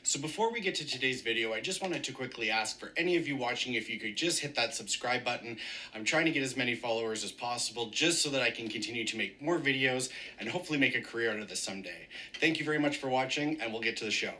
So before we get to today's video, I just wanted to quickly ask for any of you watching if you could just hit that subscribe button. I'm trying to get as many followers as possible just so that I can continue to make more videos and hopefully make a career out of this someday. Thank you very much for watching, and we'll get to the show.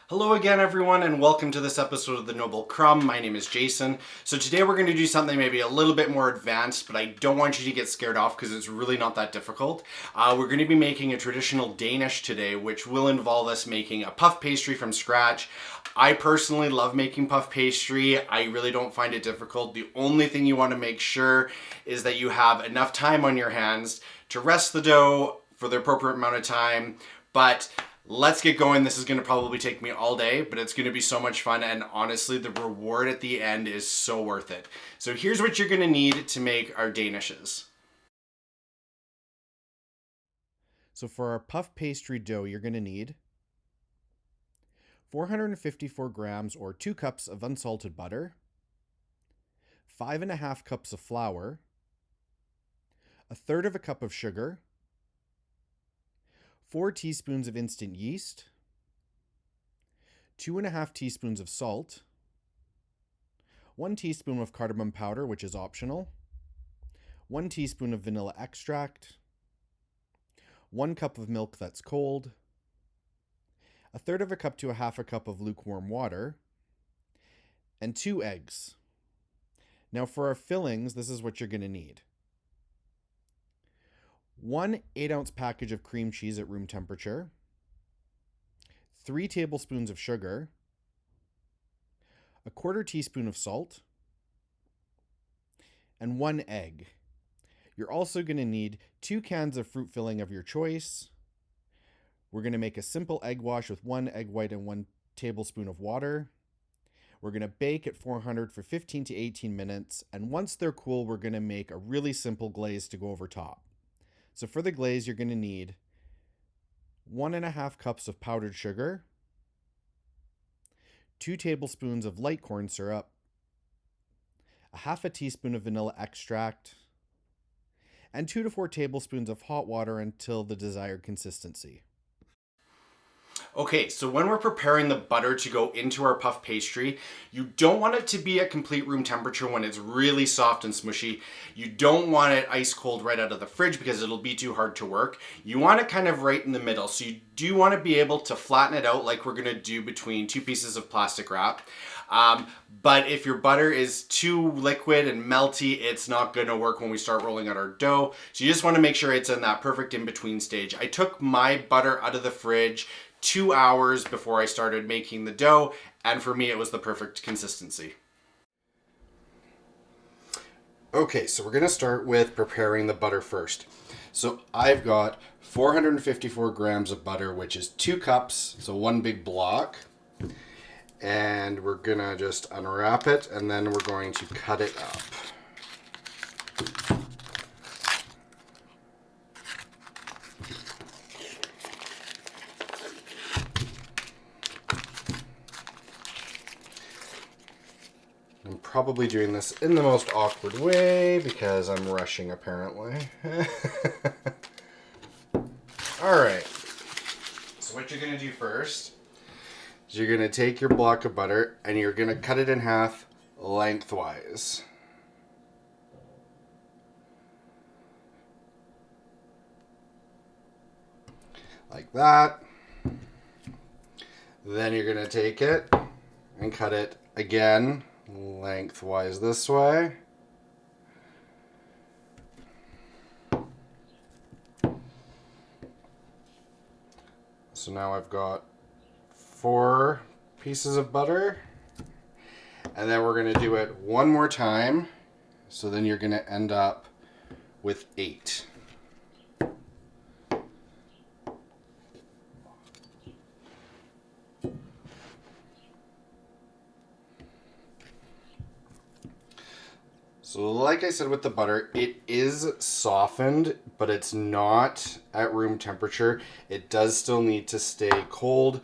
Hello again, everyone, and welcome to this episode of the Noble Crumb. My name is Jason. So today we're going to do something maybe a little bit more advanced, but I don't want you to get scared off because it's really not that difficult. We're going to be making a traditional Danish today, which will involve us making a puff pastry from scratch. I personally love making puff pastry. I really don't find it difficult. The only thing you want to make sure is that you have enough time on your hands to rest the dough for the appropriate amount of time, but let's get going. This is going to probably take me all day, but it's going to be so much fun, and honestly, the reward at the end is so worth it. So here's what you're going to need to make our Danishes. So for our puff pastry dough, you're going to need 454 grams or 2 cups of unsalted butter, 5.5 cups of flour, 1/3 cup of sugar, 4 teaspoons of instant yeast, 2.5 teaspoons of salt, 1 teaspoon of cardamom powder, which is optional, 1 teaspoon of vanilla extract, 1 cup of milk that's cold, 1/3 cup to 1/2 cup of lukewarm water, and 2 eggs. Now for our fillings, this is what you're going to need. 1 8-ounce package of cream cheese at room temperature, 3 tablespoons of sugar, 1/4 teaspoon of salt, and 1 egg. You're also going to need 2 cans of fruit filling of your choice. We're going to make a simple egg wash with 1 egg white and 1 tablespoon of water. We're going to bake at 400 for 15 to 18 minutes, and once they're cool, we're going to make a really simple glaze to go over top. So for the glaze, you're going to need 1.5 cups of powdered sugar, 2 tablespoons of light corn syrup, 1/2 teaspoon of vanilla extract, and 2 to 4 tablespoons of hot water until the desired consistency. Okay, so when we're preparing the butter to go into our puff pastry, you don't want it to be at complete room temperature when it's really soft and smushy. You don't want it ice cold right out of the fridge because it'll be too hard to work. You want it kind of right in the middle. So you do want to be able to flatten it out like we're going to do between 2 pieces of plastic wrap. But if your butter is too liquid and melty, it's not going to work when we start rolling out our dough. So you just want to make sure it's in that perfect in-between stage. I took my butter out of the fridge 2 hours before I started making the dough, and for me it was the perfect consistency. Okay, so we're gonna start with preparing the butter first. So I've got 454 grams of butter, which is 2 cups, so 1 big block. And we're gonna just unwrap it, and then we're going to cut it up. I'm probably doing this in the most awkward way because I'm rushing apparently. Alright, so what you're going to do first is you're going to take your block of butter and you're going to cut it in half lengthwise. Like that. Then you're going to take it and cut it again lengthwise this way. So now I've got 4 pieces of butter, and then we're going to do it one more time, so then you're going to end up with 8. So like I said with the butter, it is softened, but it's not at room temperature. It does still need to stay cold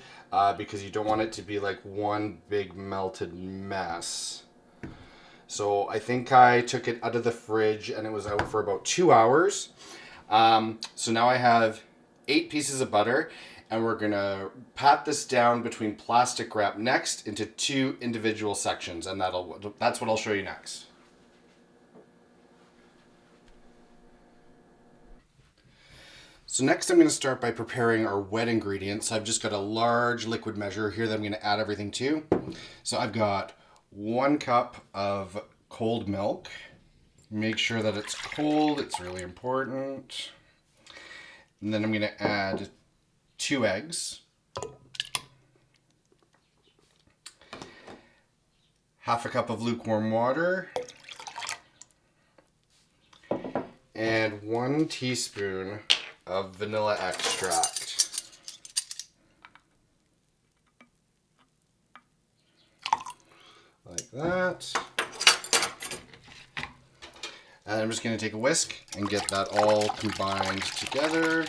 because you don't want it to be like one big melted mess. So I think I took it out of the fridge and it was out for about 2 hours. So now I have 8 pieces of butter, and we're gonna pat this down between plastic wrap next into 2 individual sections, and that's what I'll show you next. So next I'm going to start by preparing our wet ingredients. I've just got a large liquid measure here that I'm going to add everything to. So I've got 1 cup of cold milk. Make sure that it's cold, it's really important. And then I'm going to add 2 eggs. Half a cup of lukewarm water. And 1 teaspoon of vanilla extract. Like that. And I'm just going to take a whisk and get that all combined together.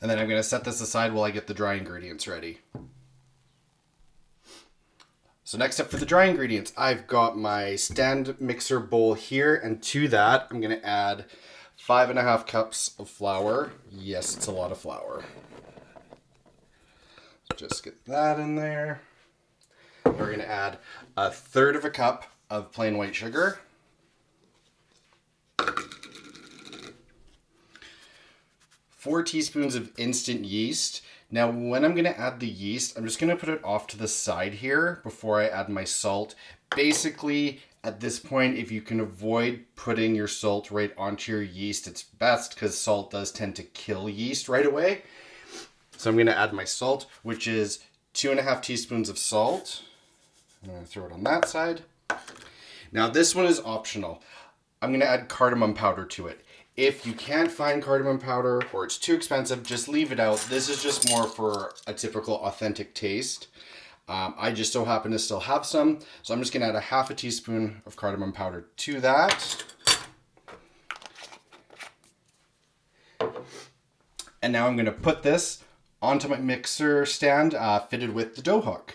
And then I'm going to set this aside while I get the dry ingredients ready. So next up for the dry ingredients, I've got my stand mixer bowl here, and to that I'm going to add 5.5 cups of flour. Yes, it's a lot of flour. Just get that in there. We're going to add 1/3 of a cup of plain white sugar. 4 teaspoons of instant yeast. Now, when I'm going to add the yeast, I'm just going to put it off to the side here before I add my salt. Basically, at this point, if you can avoid putting your salt right onto your yeast, it's best because salt does tend to kill yeast right away. So I'm going to add my salt, which is 2.5 teaspoons of salt. I'm going to throw it on that side. Now, this one is optional. I'm going to add cardamom powder to it. If you can't find cardamom powder or it's too expensive, just leave it out. This is just more for a typical authentic taste. I just so happen to still have some, so I'm just going to add 1/2 teaspoon of cardamom powder to that. And now I'm going to put this onto my mixer stand fitted with the dough hook.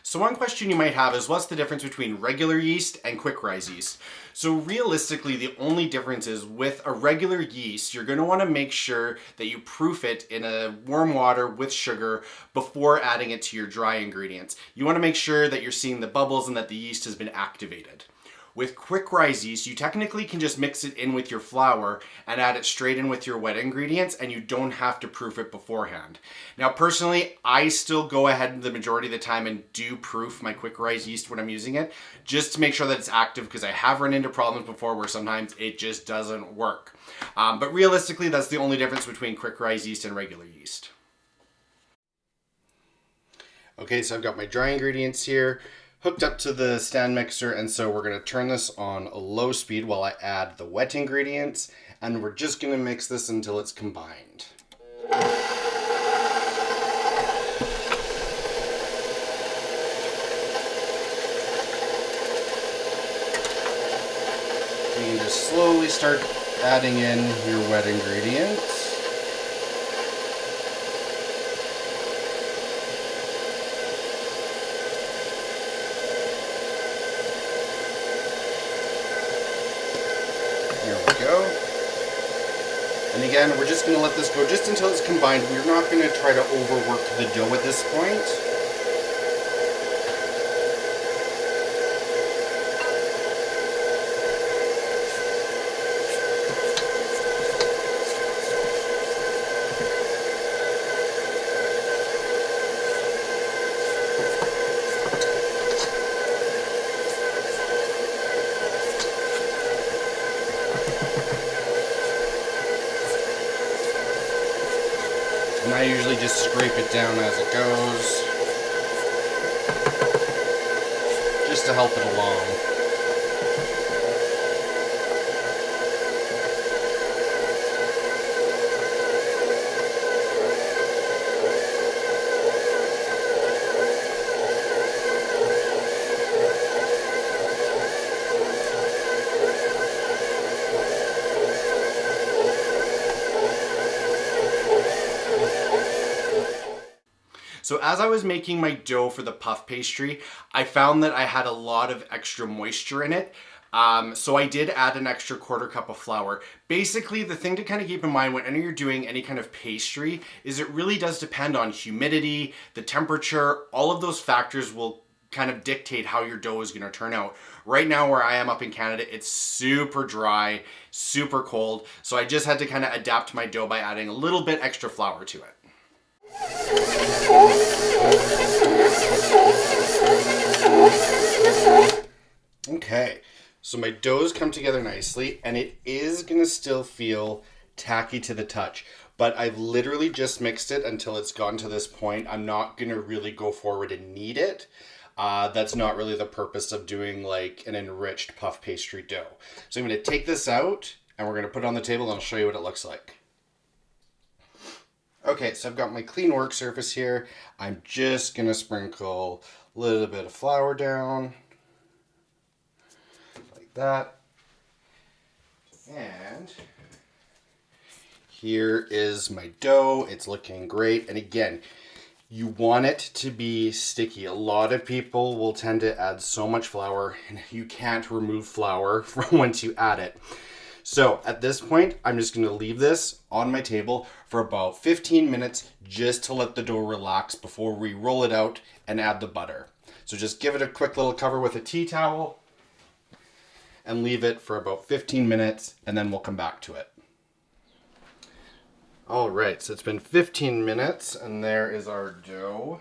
So one question you might have is, what's the difference between regular yeast and quick rise yeast? So realistically, the only difference is with a regular yeast, you're going to want to make sure that you proof it in a warm water with sugar before adding it to your dry ingredients. You want to make sure that you're seeing the bubbles and that the yeast has been activated. With quick rise yeast, you technically can just mix it in with your flour and add it straight in with your wet ingredients, and you don't have to proof it beforehand. Now, personally, I still go ahead the majority of the time and do proof my quick rise yeast when I'm using it, just to make sure that it's active, because I have run into problems before where sometimes it just doesn't work. But realistically, that's the only difference between quick rise yeast and regular yeast. Okay, so I've got my dry ingredients here hooked up to the stand mixer, and so we're going to turn this on a low speed while I add the wet ingredients, and we're just going to mix this until it's combined. You can just slowly start adding in your wet ingredients. And again, we're just going to let this go just until it's combined. We're not going to try to overwork the dough at this point. And I usually just scrape it down as it goes, just to help it along. So as I was making my dough for the puff pastry, I found that I had a lot of extra moisture in it. So I did add an extra 1/4 cup of flour. Basically, the thing to kind of keep in mind whenever you're doing any kind of pastry is it really does depend on humidity, the temperature, all of those factors will kind of dictate how your dough is going to turn out. Right now where I am up in Canada, it's super dry, super cold. So I just had to kind of adapt my dough by adding a little bit extra flour to it. Okay, so my dough's come together nicely and it is gonna still feel tacky to the touch, but I've literally just mixed it until it's gotten to this point. I'm not gonna really go forward and knead it. That's not really the purpose of doing like an enriched puff pastry dough. So I'm gonna take this out and we're gonna put it on the table and I'll show you what it looks like. Okay, so I've got my clean work surface here. I'm just gonna sprinkle a little bit of flour down, like that. And here is my dough. It's looking great. And again, you want it to be sticky. A lot of people will tend to add so much flour and you can't remove flour from once you add it. So at this point, I'm just gonna leave this on my table for about 15 minutes just to let the dough relax before we roll it out and add the butter. So just give it a quick little cover with a tea towel and leave it for about 15 minutes and then we'll come back to it. All right, so it's been 15 minutes and there is our dough.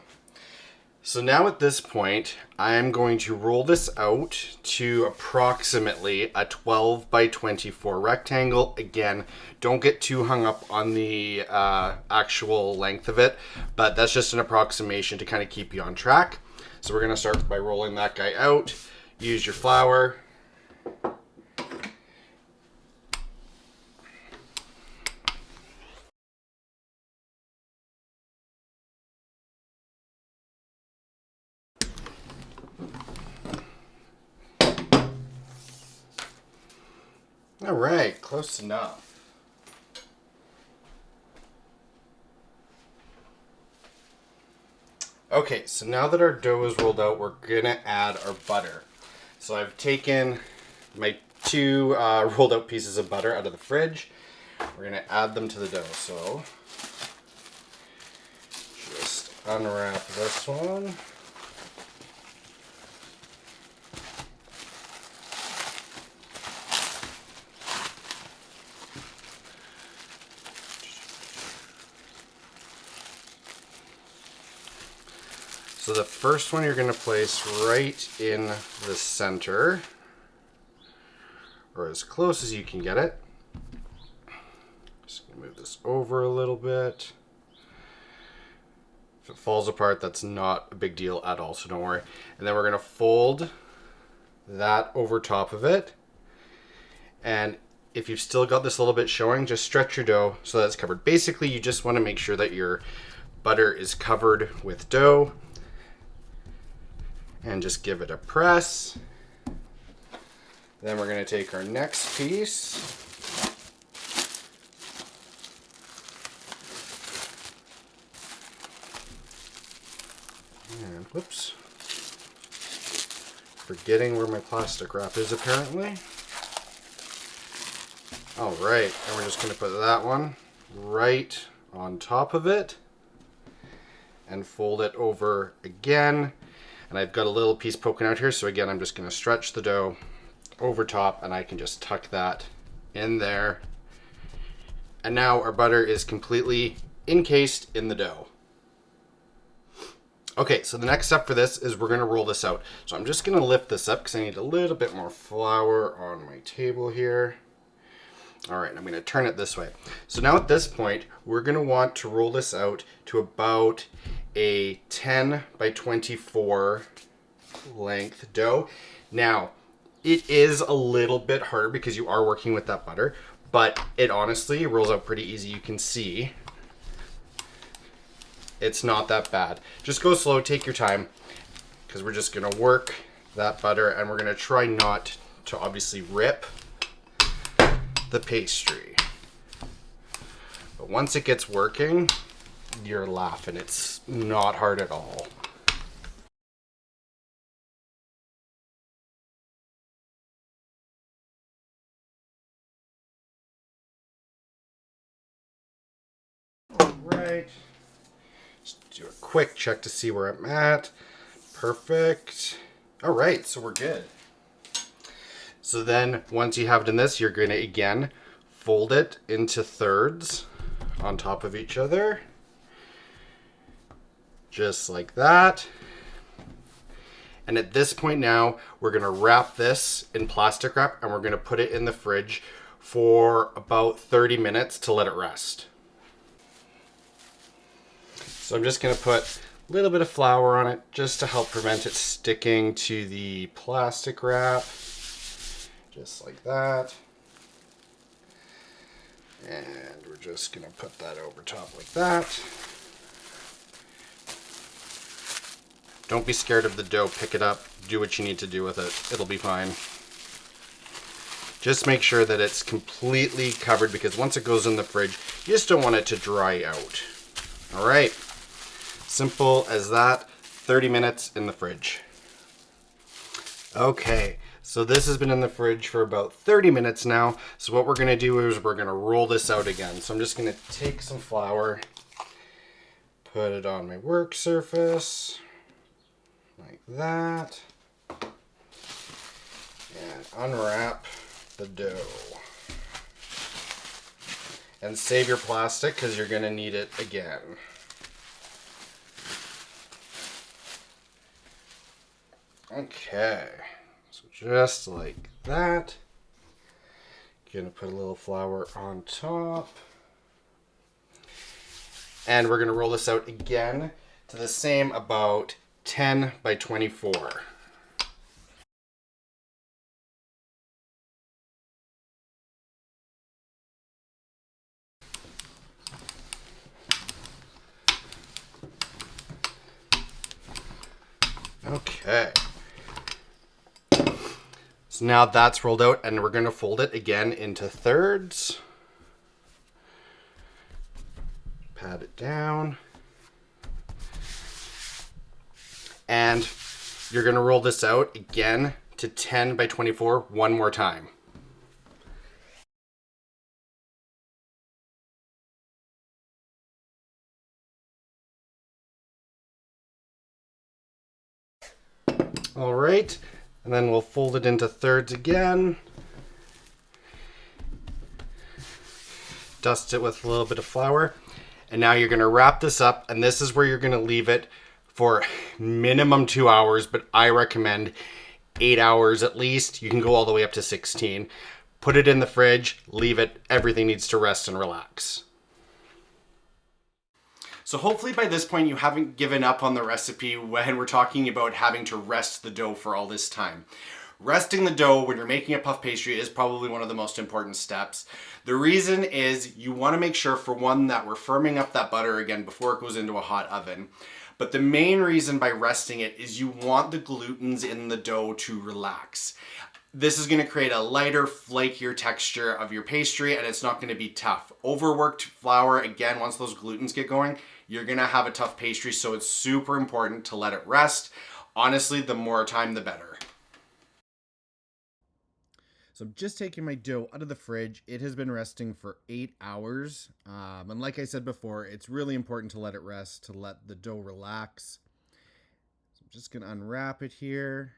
So now at this point, I'm going to roll this out to approximately a 12 by 24 rectangle. Again, don't get too hung up on the actual length of it, but that's just an approximation to kind of keep you on track. So we're gonna start by rolling that guy out. Use your flour. All right, close enough. Okay, so now that our dough is rolled out, we're gonna add our butter. So I've taken my two rolled out pieces of butter out of the fridge. We're gonna add them to the dough. So just unwrap this one. So the first one you're going to place right in the center, or as close as you can get it. Just going to move this over a little bit. If it falls apart, that's not a big deal at all, so don't worry. And then we're going to fold that over top of it. And if you've still got this a little bit showing, just stretch your dough so that it's covered. Basically, you just want to make sure that your butter is covered with dough. And just give it a press. Then we're going to take our next piece. And whoops. Forgetting where my plastic wrap is apparently. All right, and we're just going to put that one right on top of it and fold it over again. And I've got a little piece poking out here, so again, I'm just gonna stretch the dough over top and I can just tuck that in there. And now our butter is completely encased in the dough. Okay, so the next step for this is we're gonna roll this out. So I'm just gonna lift this up because I need a little bit more flour on my table here. All right, I'm gonna turn it this way. So now at this point, we're gonna want to roll this out to about a 10 by 24 length dough. Now, it is a little bit harder because you are working with that butter, but it honestly rolls out pretty easy. You can see it's not that bad. Just go slow, take your time, because we're just gonna work that butter and we're gonna try not to obviously rip the pastry. But once it gets working, you're laughing. It's not hard at all. All right. Just do a quick check to see where I'm at. Perfect. All right, so we're good. So then once you have done this, you're going to again fold it into thirds on top of each other. Just like that. And at this point now, we're going to wrap this in plastic wrap and we're going to put it in the fridge for about 30 minutes to let it rest. So I'm just going to put a little bit of flour on it just to help prevent it sticking to the plastic wrap. Just like that. And we're just going to put that over top like that. Don't be scared of the dough. Pick it up. Do what you need to do with it. It'll be fine. Just make sure that it's completely covered because once it goes in the fridge, you just don't want it to dry out. All right. Simple as that. 30 minutes in the fridge. Okay. So this has been in the fridge for about 30 minutes now. So what we're going to do is we're going to roll this out again. So I'm just going to take some flour, put it on my work surface, like that, and unwrap the dough. And save your plastic because you're going to need it again. Okay. Just like that. Gonna put a little flour on top. And we're gonna roll this out again to the same about 10 by 24. Okay. So now that's rolled out and we're going to fold it again into thirds. Pat it down. And you're going to roll this out again to 10 by 24 one more time. All right. And then we'll fold it into thirds again. Dust it with a little bit of flour. And now you're going to wrap this up, and this is where you're going to leave it for minimum 2 hours, but I recommend 8 hours at least. You can go all the way up to 16. Put it in the fridge, leave it. Everything needs to rest and relax. So hopefully by this point you haven't given up on the recipe when we're talking about having to rest the dough for all this time. Resting the dough when you're making a puff pastry is probably one of the most important steps. The reason is you want to make sure, for one, that we're firming up that butter again before it goes into a hot oven. But the main reason by resting it is you want the glutens in the dough to relax. This is going to create a lighter, flakier texture of your pastry, and it's not going to be tough. Overworked flour, again, once those glutens get going, you're going to have a tough pastry, so it's super important to let it rest. Honestly, the more time, the better. So I'm just taking my dough out of the fridge. It has been resting for 8 hours. And like I said before, it's really important to let it rest, to let the dough relax. So I'm just going to unwrap it here.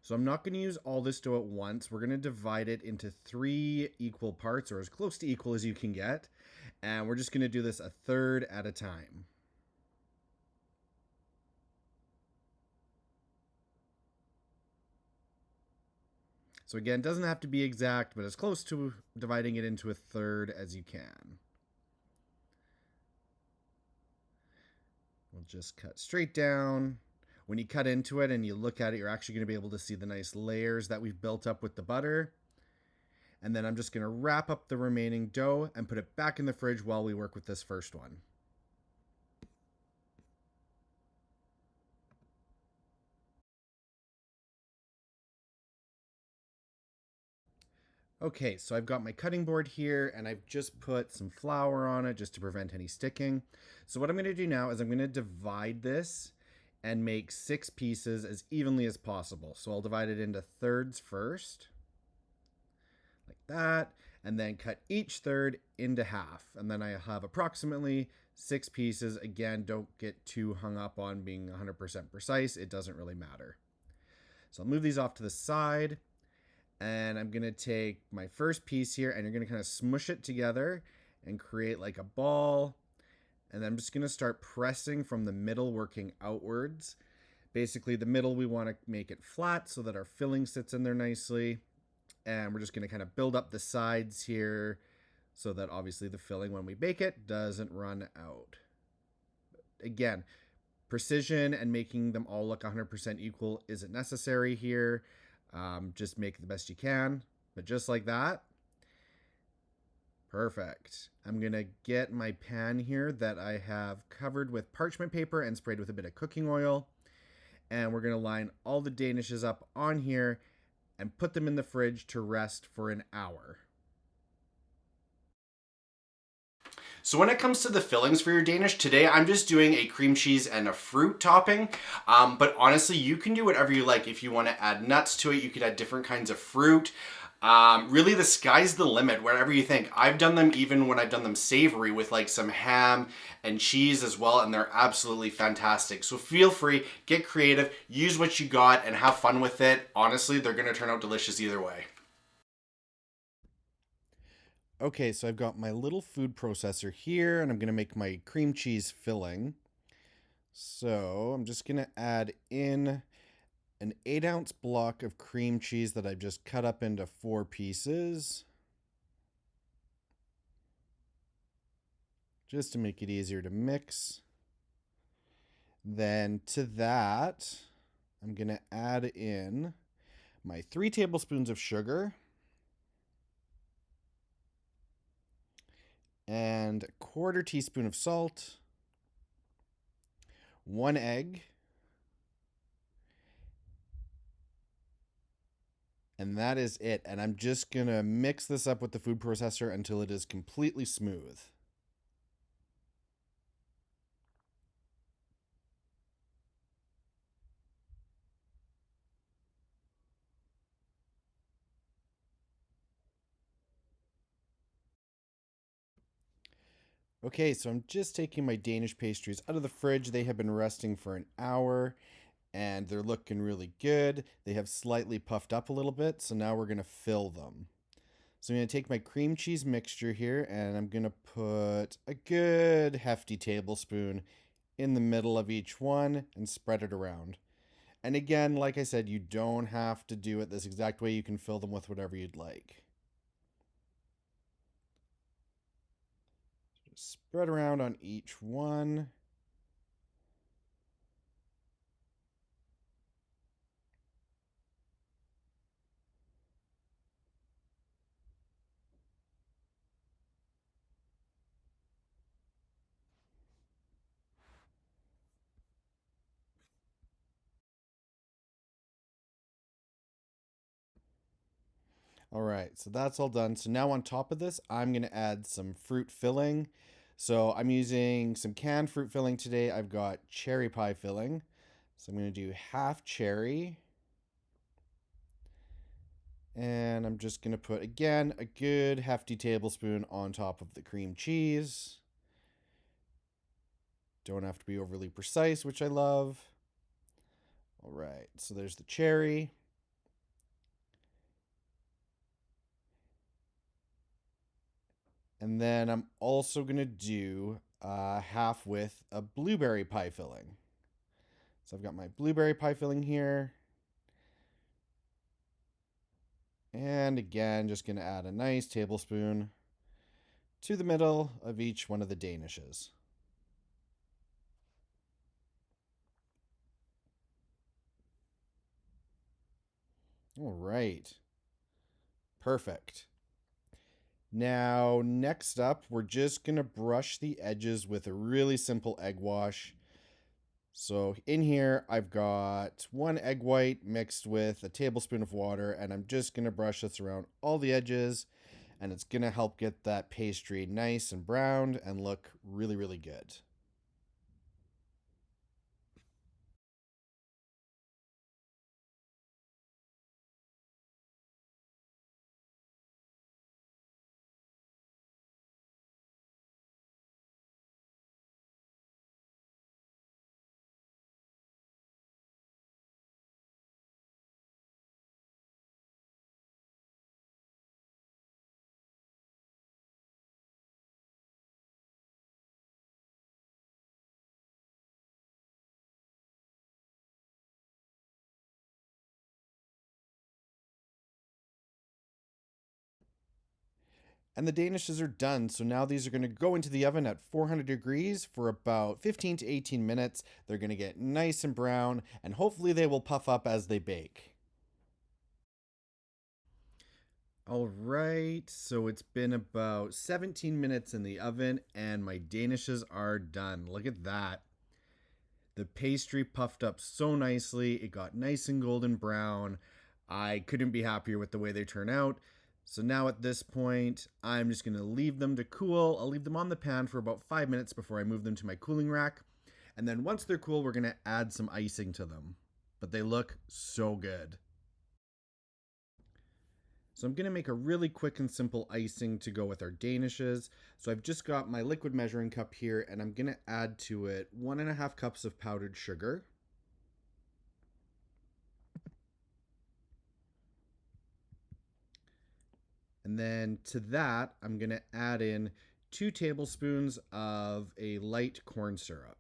So I'm not going to use all this dough at once. We're going to divide it into 3 equal parts, or as close to equal as you can get. And we're just going to do this a third at a time. So again, it doesn't have to be exact, but as close to dividing it into a third as you can. We'll just cut straight down. When you cut into it and you look at it, you're actually going to be able to see the nice layers that we've built up with the butter. And then I'm just going to wrap up the remaining dough and put it back in the fridge while we work with this first one. Okay, so I've got my cutting board here and I've just put some flour on it just to prevent any sticking. So what I'm going to do now is I'm going to divide this and make 6 pieces as evenly as possible. So I'll divide it into thirds first, like that, and then cut each third into half. And then I have approximately 6 pieces. Again, don't get too hung up on being 100% precise. It doesn't really matter. So I'll move these off to the side. And I'm going to take my first piece here and you're going to kind of smush it together and create like a ball. And then I'm just going to start pressing from the middle, working outwards. Basically, the middle, we want to make it flat so that our filling sits in there nicely. And we're just going to kind of build up the sides here so that obviously the filling, when we bake it, doesn't run out. Again, precision and making them all look 100% equal isn't necessary here. Just make the best you can, but just like that. Perfect. I'm going to get my pan here that I have covered with parchment paper and sprayed with a bit of cooking oil. And we're going to line all the Danishes up on here and put them in the fridge to rest for an hour. So when it comes to the fillings for your Danish, today I'm just doing a cream cheese and a fruit topping. But honestly, you can do whatever you like. If you want to add nuts to it, you could add different kinds of fruit. Really, the sky's the limit, whatever you think. I've done them even when I've done them savory with like some ham and cheese as well, and they're absolutely fantastic. So feel free, get creative, use what you got, and have fun with it. Honestly, they're going to turn out delicious either way. Okay, so I've got my little food processor here, and I'm going to make my cream cheese filling. So I'm just going to add in an 8-ounce block of cream cheese that I've just cut up into 4 pieces, just to make it easier to mix. Then to that, I'm going to add in my 3 tablespoons of sugar and a 1/4 teaspoon of salt, 1 egg, and that is it. And I'm just going to mix this up with the food processor until it is completely smooth. Okay, so I'm just taking my Danish pastries out of the fridge. They have been resting for an hour and they're looking really good. They have slightly puffed up a little bit, so now we're going to fill them. So I'm going to take my cream cheese mixture here and I'm going to put a good hefty tablespoon in the middle of each one and spread it around. And again, like I said, you don't have to do it this exact way. You can fill them with whatever you'd like. Just spread around on each one. All right, so that's all done. So now on top of this, I'm going to add some fruit filling. So I'm using some canned fruit filling today. I've got cherry pie filling. So I'm going to do half cherry. And I'm just going to put, again, a good hefty tablespoon on top of the cream cheese. Don't have to be overly precise, which I love. All right, so there's the cherry. And then I'm also going to do half with a blueberry pie filling. So I've got my blueberry pie filling here. And again, just going to add a nice tablespoon to the middle of each one of the Danishes. All right. Perfect. Now, next up, we're just going to brush the edges with a really simple egg wash. So in here, I've got 1 egg white mixed with a tablespoon of water, and I'm just going to brush this around all the edges, and it's going to help get that pastry nice and browned and look really, really good. And the Danishes are done. So now these are going to go into the oven at 400 degrees for about 15 to 18 minutes. They're going to get nice and brown, and hopefully they will puff up as they bake. All right, so it's been about 17 minutes in the oven, and my Danishes are done. Look at that. The pastry puffed up so nicely. It got nice and golden brown. I couldn't be happier with the way they turn out. So now at this point, I'm just going to leave them to cool. I'll leave them on the pan for about 5 minutes before I move them to my cooling rack. And then once they're cool, we're going to add some icing to them. But they look so good. So I'm going to make a really quick and simple icing to go with our Danishes. So I've just got my liquid measuring cup here, and I'm going to add to it 1.5 cups of powdered sugar. And then to that, I'm going to add in 2 tablespoons of a light corn syrup.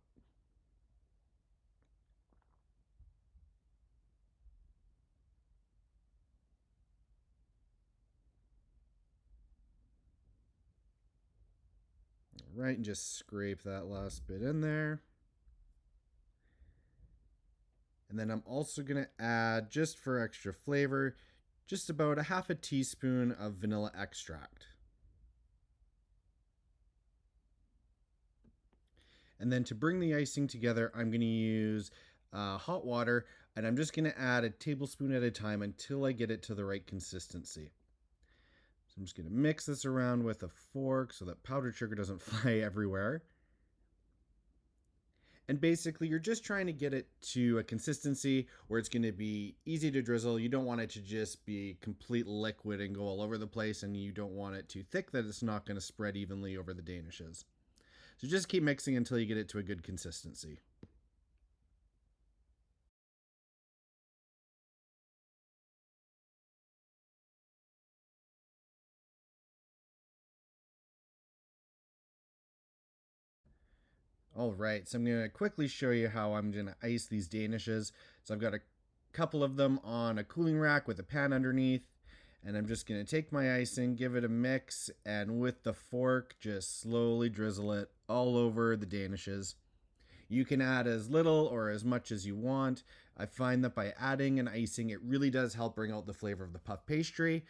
All right, and just scrape that last bit in there. And then I'm also going to add, just for extra flavor, just about a half a teaspoon of vanilla extract. And then to bring the icing together, I'm going to use hot water, and I'm just going to add a tablespoon at a time until I get it to the right consistency. So I'm just going to mix this around with a fork so that powdered sugar doesn't fly everywhere. And basically, you're just trying to get it to a consistency where it's going to be easy to drizzle. You don't want it to just be complete liquid and go all over the place, and you don't want it too thick that it's not going to spread evenly over the Danishes. So just keep mixing until you get it to a good consistency. All right, so I'm going to quickly show you how I'm going to ice these Danishes. So I've got a couple of them on a cooling rack with a pan underneath, and I'm just going to take my icing, give it a mix, and with the fork, just slowly drizzle it all over the Danishes. You can add as little or as much as you want. I find that by adding an icing, it really does help bring out the flavor of the puff pastry.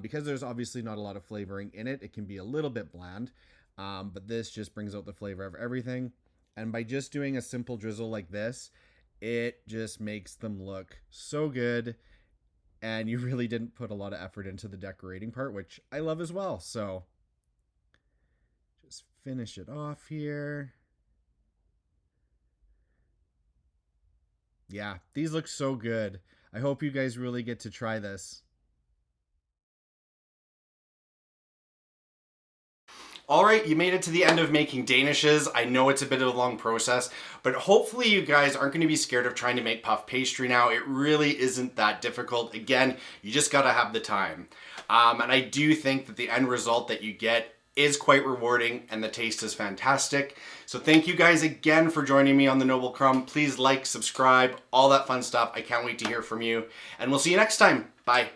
Because there's obviously not a lot of flavoring in it, it can be a little bit bland. But this just brings out the flavor of everything. And by just doing a simple drizzle like this, it just makes them look so good. And you really didn't put a lot of effort into the decorating part, which I love as well. So just finish it off here. Yeah, these look so good. I hope you guys really get to try this. All right, you made it to the end of making Danishes. I know it's a bit of a long process, but hopefully you guys aren't going to be scared of trying to make puff pastry now. It really isn't that difficult. Again, you just got to have the time. And I do think that the end result that you get is quite rewarding and the taste is fantastic. So thank you guys again for joining me on the Noble Crumb. Please like, subscribe, all that fun stuff. I can't wait to hear from you. And we'll see you next time. Bye.